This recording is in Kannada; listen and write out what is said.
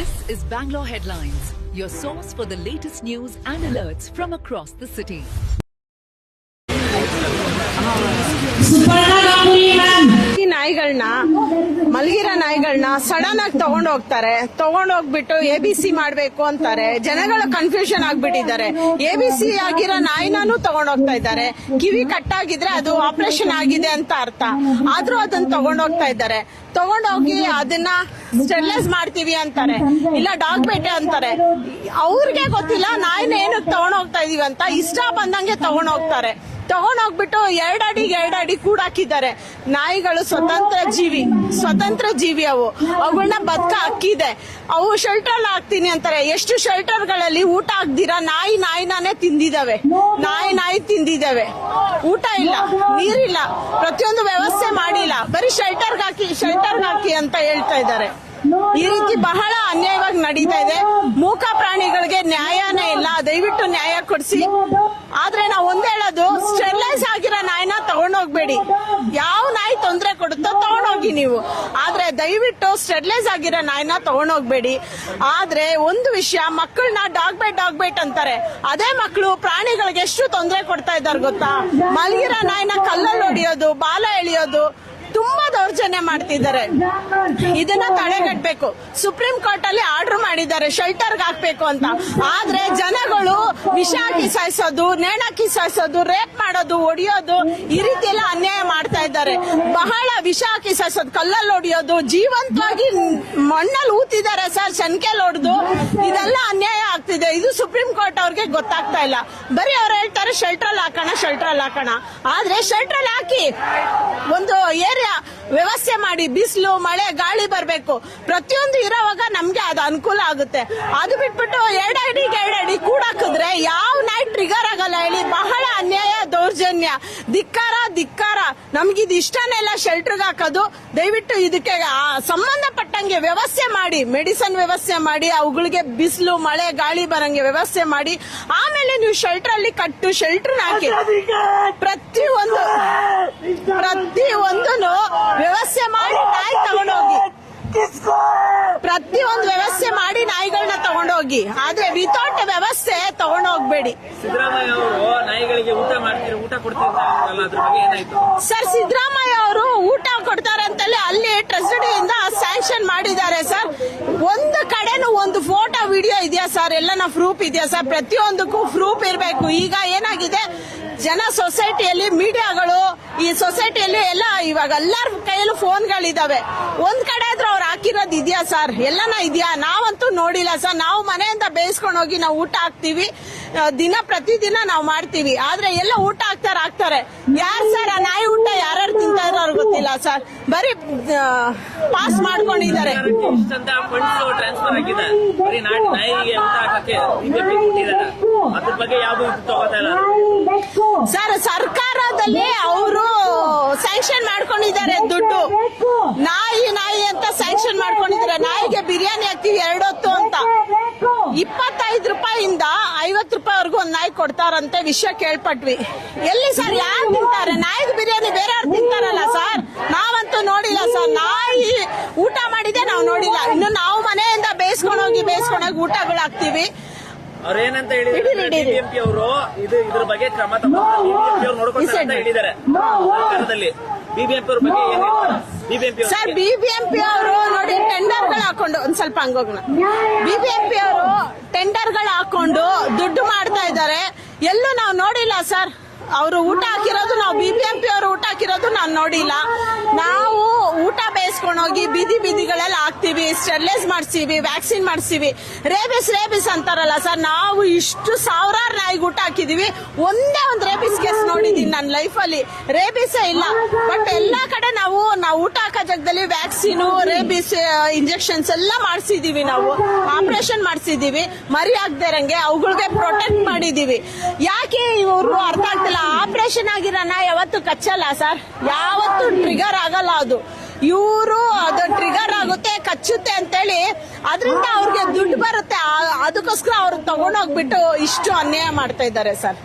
This is Bangalore Headlines, your source for the latest news and alerts from across the city. ಈ ನಾಯಿಗಳನ್ನ ಮಲಗಿರೋ ನಾಯಿಗಳನ್ನ ಸಡನ್ ಆಗಿ ತಗೊಂಡೋಗ್ಬಿಟ್ಟು ABC ಮಾಡ್ಬೇಕು ಅಂತಾರೆ. ಜನಗಳು ಕನ್ಫ್ಯೂಷನ್ ಆಗ್ಬಿಟ್ಟಿದ್ದಾರೆ. ABC ಆಗಿರೋ ನಾಯಿನೂ ತಗೊಂಡೋಗ್ತಾ ಇದ್ದಾರೆ. ಕಿವಿ ಕಟ್ಟಾಗಿದ್ರೆ ಅದು ಆಪರೇಷನ್ ಆಗಿದೆ ಅಂತ ಅರ್ಥ. ಆದ್ರೂ ಅದನ್ನ ತಗೊಂಡೋಗ್ತಾ ಇದ್ದಾರೆ. ತಗೊಂಡೋಗಿ ಅದನ್ನ ಸ್ಟೆರಿಲೈಸ್ ಮಾಡ್ತೀವಿ ಅಂತಾರೆ, ಇಲ್ಲ ಡಾಗ್ ಬೇಟೆ ಅಂತಾರೆ. ಅವ್ರಿಗೆ ಗೊತ್ತಿಲ್ಲ ನಾಯಿನ ಏನಕ್ಕೆ ತಗೊಂಡೋಗ್ತಾ ಇದೀವಿ ಅಂತ. ಇಷ್ಟ ಬಂದಂಗೆ ತಗೊಂಡೋಗ್ತಾರೆ. ತಗೊಂಡೋಗ್ಬಿಟ್ಟು 2 ಅಡಿ ಕೂಡಾಕಿದ್ದಾರೆ. ನಾಯಿಗಳು ಸ್ವತಂತ್ರ ಜೀವಿ ಅವುಗಳನ್ನ ಬದುಕ ಹಕ್ಕಿದೆ. ಅವು ಶೆಲ್ಟರ್ ಹಾಕ್ತೀನಿ ಅಂತಾರೆ. ಎಷ್ಟು ಶೆಲ್ಟರ್ಗಳಲ್ಲಿ ಊಟ ಹಾಕ್ದಿರಾ ನಾಯಿನಾನೇ ತಿಂದಿದ್ದಾವೆ. ನಾಯಿ ತಿಂದಿದ್ದಾವೆ. ಊಟ ಇಲ್ಲ, ನೀರಿಲ್ಲ, ಪ್ರತಿಯೊಂದು ವ್ಯವಸ್ಥೆ ಮಾಡಿಲ್ಲ. ಬರೀ ಶೆಲ್ಟರ್ಗೆ ಹಾಕಿ ಅಂತ ಹೇಳ್ತಾ ಇದ್ದಾರೆ. ಈ ರೀತಿ ಬಹಳ ಅನ್ಯಾಯವಾಗಿ ನಡೀತಾ ಇದೆ. ಮೂಕ ಪ್ರಾಣಿಗಳಿಗೆ ನ್ಯಾಯನೇ ಇಲ್ಲ. ದಯವಿಟ್ಟು ನ್ಯಾಯ ಕೊಡಿಸಿ. ಆದ್ರೆ ನಾವು ಒಂದ್ ಹೇಳೋದು, ಸ್ಟೆರಿಲೈಸ್ ಆಗಿರೋ ನಾಯಿನ ತಗೊಂಡೋಗ್ಬೇಡಿ. ಯಾವ ನಾಯಿ ತೊಂದರೆ ಕೊಡುತ್ತೋ ತಗೊಂಡೋಗಿ ನೀವು, ಆದ್ರೆ ದಯವಿಟ್ಟು ಸ್ಟೆರಿಲೈಸ್ ಆಗಿರೋ ನಾಯಿನ ತಗೊಂಡೋಗ್ಬೇಡಿ. ಆದ್ರೆ ಒಂದು ವಿಷಯ, ಮಕ್ಕಳನ್ನ ಡಾಗ್ ಬೈಟ್ ಅಂತಾರೆ. ಅದೇ ಮಕ್ಕಳು ಪ್ರಾಣಿಗಳಿಗೆ ಎಷ್ಟು ತೊಂದರೆ ಕೊಡ್ತಾ ಇದ್ದಾರೆ ಗೊತ್ತಾ? ಮಲಗಿರೋ ನಾಯಿನ ಕಲ್ಲಲ್ಲಿ ಹೊಡಿಯೋದು, ಬಾಲ ಎಳಿಯೋದು, ತುಂಬಾ ದೌರ್ಜನ್ಯ ಮಾಡ್ತಿದ್ದಾರೆ. ಇದನ್ನ ತಡೆಗಟ್ಟಬೇಕು. ಸುಪ್ರೀಂ ಕೋರ್ಟ್ ಅಲ್ಲಿ ಆರ್ಡರ್ ಮಾಡಿದ್ದಾರೆ ಶೆಲ್ಟರ್ಗೆ ಹಾಕ್ಬೇಕು ಅಂತ. ಆದ್ರೆ ಜನಗಳು ವಿಷ ಹಾಕಿ ಸಾಯಿಸೋದು, ನೇಣ ಹಾಕಿ ಸಾಯಿಸೋದು, ರೇಪ್ ಮಾಡೋದು, ಹೊಡಿಯೋದು, ಈ ರೀತಿ ಎಲ್ಲ ಅನ್ಯಾಯ ಮಾಡ್ತಾ ಇದ್ದಾರೆ. ಬಹಳ ವಿಷ ಹಾಕಿ ಸಾಯಿಸೋದು, ಕಲ್ಲಲ್ಲಿ ಹೊಡಿಯೋದು, ಜೀವಂತವಾಗಿ ಮಣ್ಣಲ್ಲಿ ಊತಿದ್ದಾರೆ ಸರ್, ಶನ್ಕೆಲ್ ಹೊಡೆದು. ಇದೆಲ್ಲ ಅನ್ಯಾಯ ಆಗ್ತಿದೆ. ಇದು ಸುಪ್ರೀಂ ಕೋರ್ಟ್ ಅವ್ರಿಗೆ ಗೊತ್ತಾಗ್ತಾ ಇಲ್ಲ. ಬರೀ ಅವ್ರು ಹೇಳ್ತಾರೆ ಶೆಲ್ಟರ್ ಹಾಕೋಣ. ಆದ್ರೆ ಶೆಲ್ಟರ್ ಹಾಕಿ ಒಂದು ಏರಿಯಾ ವ್ಯವಸ್ಥೆ ಮಾಡಿ, ಬಿಸಿಲು ಮಳೆ ಗಾಳಿ ಬರ್ಬೇಕು, ಪ್ರತಿಯೊಂದು ಇರೋವಾಗ ನಮ್ಗೆ ಅದು ಅನುಕೂಲ ಆಗುತ್ತೆ. ಅದು ಬಿಟ್ಬಿಟ್ಟು 2 ಅಡಿ ಕೂಡಾಕಿದ್ರೆ ಯಾವ ನಾಯಿ ಟ್ರಿಗರ್ ಆಗಲ್ಲ ಹೇಳಿ? ಬಹಳ ಅನ್ಯಾಯ, ದೌರ್ಜನ್ಯ, ಧಿಕ್ಕಾರ. ನಮ್ಗಿದು ಇಷ್ಟನೇ ಇಲ್ಲ ಶೆಲ್ಟರ್ಗೆ ಹಾಕೋದು. ದಯವಿಟ್ಟು ಇದಕ್ಕೆ ಸಂಬಂಧಪಟ್ಟಂಗೆ ವ್ಯವಸ್ಥೆ ಮಾಡಿ, ಮೆಡಿಸಿನ್ ವ್ಯವಸ್ಥೆ ಮಾಡಿ, ಅವುಗಳಿಗೆ ಬಿಸಿಲು ಮಳೆ ಗಾಳಿ ಬರಂಗೆ ವ್ಯವಸ್ಥೆ ಮಾಡಿ, ಆಮೇಲೆ ನೀವು ಶೆಲ್ಟರ್ ಅಲ್ಲಿ ಶೆಲ್ಟರ್ ಹಾಕಿ. ಪ್ರತಿಯೊಂದು ವ್ಯವಸ್ಥೆ ಮಾಡಿ ನಾಯಿ ತಗೊಂಡೋಗಿ, ಪ್ರತಿಯೊಂದು ವ್ಯವಸ್ಥೆ ಮಾಡಿ ನಾಯಿಗಳನ್ನ ತಗೊಂಡೋಗಿ. ಆದ್ರೆ ವಿತೌಟ್ ವ್ಯವಸ್ಥೆ ತಗೊಂಡೋಗ್ಬೇಡಿ. ಸಿದ್ದರಾಮಯ್ಯ ಅವರು ನಾಯಿಗಳಿಗೆ ಊಟ ಕೊಡ್ತಿರ್ತಾರಲ್ಲ, ಅದ್ರ ಬಗ್ಗೆ ಏನಾಯ್ತು ಸರ್? ಸಿದ್ದರಾಮಯ್ಯ ಅವರು ಊಟ ಕೊಡ್ತಾರೆ ಅಂತಲೇ ಅಲ್ಲಿ ಟ್ರಸ್ಟಿಯಿಂದ ಸ್ಯಾಂಕ್ಷನ್ ಮಾಡಿದ್ದಾರೆ ಸರ್. ಒಂದು ಕಡೆನೂ ಒಂದು ಫೋಟೋ ವಿಡಿಯೋ ಇದೆಯಾ ಸರ್? ಎಲ್ಲನ ಪ್ರೂಫ್ ಇದೆಯಾ ಸರ್? ಪ್ರತಿಯೊಂದಕ್ಕೂ ಪ್ರೂಫ್ ಇರಬೇಕು. ಈಗ ಏನಾಗಿದೆ, ಸೊಸೈಟಿಯಲ್ಲಿ ಮೀಡಿಯಾಗಳು, ಈ ಸೊಸೈಟಿಯಲ್ಲಿ ಎಲ್ಲ ಇವಾಗ ಎಲ್ಲರ ಕೈಯಲ್ಲೂ ಫೋನ್ಗಳಿದಾವೆ. ಒಂದ್ ಕಡೆ ಆದ್ರೂ ಅವ್ರು ಹಾಕಿರೋದು ಇದೆಯಾ ಸರ್? ಎಲ್ಲನ ಇದೆಯಾ? ನಾವಂತೂ ನೋಡಿಲ್ಲ ಸರ್. ನಾವು ಮನೆಯಿಂದ ಬೇಯಿಸ್ಕೊಂಡು ಹೋಗಿ ನಾವು ಊಟ ಹಾಕ್ತಿವಿ, ಪ್ರತಿದಿನ ನಾವು ಮಾಡ್ತೀವಿ. ಆದ್ರೆ ಎಲ್ಲ ಊಟ ಹಾಕ್ತಾರೆ. ಯಾರು ಸರ್ ಆ ನಾಯಿ ಊಟ ಯಾರ್ಯಾರು ತಿಂತಾ ಇದ್ರು ಅವ್ರಿಗೆ ಗೊತ್ತಿಲ್ಲ ಸರ್. ಬರೀ ಪಾಸ್ ಮಾಡ್ಕೊಂಡಿದ್ದಾರೆ. ಟ್ರಾನ್ಸ್ಫರ್ ಆಗಿದೆ, ಬರೀ ನಾಯಿಗೆ ಊಟ ಹಾಕಕ್ಕೆ ಅದ್ರ ಬಗ್ಗೆ ಯಾವ್ದು ತಗೋತಾ ಇಲ್ಲ ಸರ್. ಸರ್ಕಾರದಲ್ಲಿ ಅವರು ಸ್ಯಾಂಕ್ಷನ್ ಮಾಡ್ಕೊಂಡಿದ್ದಾರೆ ದುಡ್ಡು. ನಾಯಿ ಅಂತ ಸ್ಯಾಂಕ್ಷನ್ ಮಾಡ್ಕೊಂಡಿದ್ದಾರೆ. ನಾಯಿಗೆ ಬಿರಿಯಾನಿ ಹಾಕ್ತಿವಿ 2 ಹೊತ್ತು ಅಂತ. 25 ರೂಪಾಯಿಂದ 50 ರೂಪಾಯಿವರೆಗೂ ಒಂದ್ ನಾಯಿ ಕೊಡ್ತಾರಂತೆ. ವಿಷಯ ಕೇಳ್ಪಟ್ವಿ. ಎಲ್ಲಿ ಸರ್? ಯಾರು ತಿಂತಾರೆ ನಾಯಿಗೆ ಬಿರಿಯಾನಿ? ಬೇರೆ ಯಾರು ತಿಂತಾರಲ್ಲ ಸರ್? ನಾವಂತೂ ನೋಡಿಲ್ಲ ಸರ್. ನಾಯಿ ಊಟ ಮಾಡಿದೆ ನಾವು ನೋಡಿಲ್ಲ. ಇನ್ನು ನಾವು ಮನೆಯಿಂದ ಬೇಯಿಸ್ಕೊಂಡೋಗಿ ಊಟಗಳು ಹಾಕ್ತಿವಿ. ಅವ್ರೇನಂತ ಹೇಳಿದ್ದಾರೆ, ಬಿಬಿಎಂಪಿ ಅವರು ಇದ್ರ ಬಗ್ಗೆ ಕ್ರಮ ನೋಡ್ಕೊಳ್ತಾರೆ ಅಂತ ಹೇಳಿದ್ದಾರೆ. ಸರ್ಕಾರದಲ್ಲಿ ಬಿಬಿಎಂಪಿ ಅವ್ರ ಬಗ್ಗೆ ಏನ್ ಹೇಳ್ತಾರೆ? ಸರ್, ಬಿಬಿಎಂಪಿ ಅವರು ನೋಡಿ ಟೆಂಡರ್ಗಳು ಹಾಕೊಂಡು, ಒಂದ್ ಸ್ವಲ್ಪ ಹಂಗೋಗೋಣ. ಬಿಬಿಎಂಪಿ ಅವರು ಟೆಂಡರ್ಗಳು ಹಾಕೊಂಡು ದುಡ್ಡು ಮಾಡ್ತಾ ಇದ್ದಾರೆ. ಎಲ್ಲೂ ನಾವು ನೋಡಿಲ್ಲ ಸರ್. ಅವರು ಊಟ ಹಾಕಿರೋದು, ನಾವು ಬಿಬಿಎಂಪಿ ಅವರು ಊಟ ಹಾಕಿರೋದು ನಾನು ನೋಡಿಲ್ಲ. ನಾವು ಊಟ ಬೇಯಿಸ್ಕೊಂಡೋಗಿ ಬೀದಿಗಳಲ್ಲಿ ಹಾಕ್ತಿವಿ, ಸ್ಟೆರಿಲೈಸ್ ಮಾಡಿಸ್ತೀವಿ, ವ್ಯಾಕ್ಸಿನ್ ಮಾಡಿಸ್ತೀವಿ. ರೇಬಿಸ್ ಅಂತಾರಲ್ಲ ಸರ್, ನಾವು ಇಷ್ಟು ಸಾವಿರಾರು ನಾಯಿಗೆ ಊಟ ಹಾಕಿದೀವಿ. ಒಂದೇ ಒಂದು ರೇಬಿಸ್ ಕೇಸ್ ನೋಡಿದೀನಿ ನನ್ನ ಲೈಫಲ್ಲಿ. ರೇಬಿಸೇ ಇಲ್ಲ. ಬಟ್ ಎಲ್ಲಾ ಕಡೆ ನಾವು ಊಟ ಹಾಕೋ ಜಾಗದಲ್ಲಿ ವ್ಯಾಕ್ಸಿನ್, ರೇಬಿಸ್ ಇಂಜೆಕ್ಷನ್ಸ್ ಎಲ್ಲ ಮಾಡಿಸಿದೀವಿ. ನಾವು ಆಪರೇಷನ್ ಮಾಡಿಸಿದೀವಿ. ಮರಿ ಆಗದೆ ಇರಂಗೆ ಅವುಗಳಿಗೆ ಪ್ರೊಟೆಕ್ಟ್ ಮಾಡಿದೀವಿ. ಯಾಕೆ ಇವರು ಅರ್ಥ ಆಗ್ತಿಲ್ಲ? ಆಪರೇಷನ್ ಆಗಿರೋನ ಯಾವತ್ತು ಕಚ್ಚಲ್ಲ ಸರ್, ಯಾವತ್ತು ಟ್ರಿಗರ್ ಆಗಲ್ಲ. ಅದು ಇವರು ಅದು ಟ್ರಿಗರ್ ಆಗುತ್ತೆ, ಕಚ್ಚುತ್ತೆ ಅಂತೇಳಿ ಅದರಿಂದ ಅವ್ರಿಗೆ ದುಡ್ಡು ಬರುತ್ತೆ. ಅದಕ್ಕೋಸ್ಕರ ಅವ್ರು ತಗೊಂಡೋಗ್ಬಿಟ್ಟು ಇಷ್ಟು ಅನ್ಯಾಯ ಮಾಡ್ತಾ ಇದ್ದಾರೆ ಸರ್.